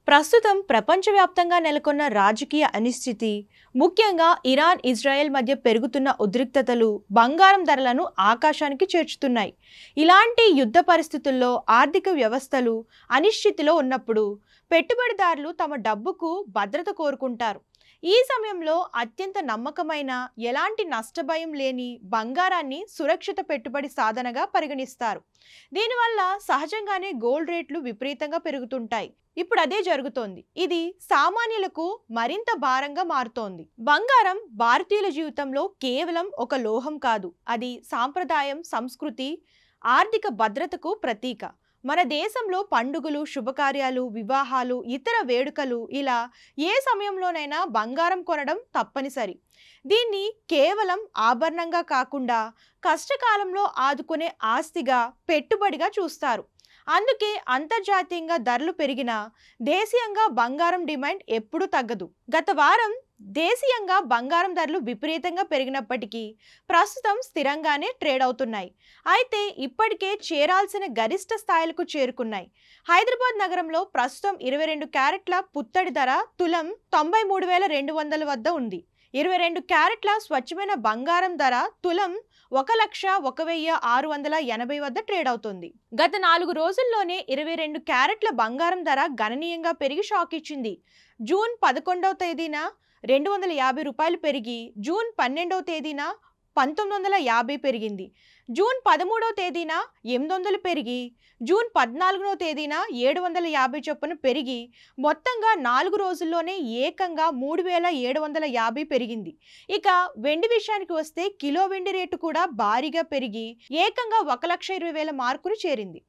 ప్రస్తుతం ప్రపంచవ్యాప్తంగా నెలకొన్న రాజకీయ అనిశ్చితి, ముఖ్యంగా ఇరాన్ ఇజ్రాయెల్ మధ్య పెరుగుతున్న ఉద్రిక్తతలు బంగారం ధరలను ఆకాశానికి చేర్చుతున్నాయి. ఇలాంటి యుద్ధ పరిస్థితుల్లో ఆర్థిక వ్యవస్థలు అనిశ్చితిలో ఉన్నప్పుడు పెట్టుబడిదారులు తమ డబ్బుకు భద్రత కోరుకుంటారు. ఈ సమయంలో అత్యంత నమ్మకమైన, ఎలాంటి నష్టభయం లేని బంగారాన్ని సురక్షిత పెట్టుబడి సాధనగా పరిగణిస్తారు. దీనివల్ల సహజంగానే గోల్డ్ రేట్లు విపరీతంగా పెరుగుతుంటాయి. ఇప్పుడు అదే జరుగుతోంది. ఇది సామాన్యులకు మరింత భారంగా మారుతోంది. బంగారం భారతీయుల జీవితంలో కేవలం ఒక లోహం కాదు, అది సాంప్రదాయం, సంస్కృతి, ఆర్థిక భద్రతకు ప్రతీక. మన దేశంలో పండుగలు, శుభకార్యాలు, వివాహాలు, ఇతర వేడుకలు, ఇలా ఏ సమయంలోనైనా బంగారం కొనడం తప్పనిసరి. దీన్ని కేవలం ఆభరణంగా కాకుండా కష్టకాలంలో ఆదుకునే ఆస్తిగా, పెట్టుబడిగా చూస్తారు. అందుకే అంతర్జాతీయంగా ధరలు పెరిగినా దేశీయంగా బంగారం డిమాండ్ ఎప్పుడూ తగ్గదు. గత వారం దేశీయంగా బంగారం ధరలు విపరీతంగా పెరిగినప్పటికీ ప్రస్తుతం స్థిరంగానే ట్రేడ్ అవుతున్నాయి. అయితే ఇప్పటికే చేరాల్సిన గరిష్ట స్థాయిలకు చేరుకున్నాయి. హైదరాబాద్ నగరంలో ప్రస్తుతం 22 క్యారెట్ల పుత్తడి ధర తులం 93,200 వద్ద ఉంది. 22 క్యారెట్ల స్వచ్ఛమైన బంగారం ధర తులం 1,01,680 వద్ద ట్రేడ్ అవుతుంది. గత 4 రోజుల్లోనే 22 క్యారెట్ల బంగారం ధర గణనీయంగా పెరిగి షాక్ ఇచ్చింది. జూన్ 11వ తేదీన 250 రూపాయలు పెరిగి జూన్ 12వ తేదీన 1950 పెరిగింది. జూన్ 13వ తేదీన 800 పెరిగి జూన్ 14వ తేదీన 750 చొప్పున పెరిగి మొత్తంగా 4 రోజుల్లోనే ఏకంగా 3,750 పెరిగింది. ఇక వెండి విషయానికి వస్తే కిలో వెండి రేటు కూడా భారీగా పెరిగి ఏకంగా 1,20,000 మార్కును చేరింది.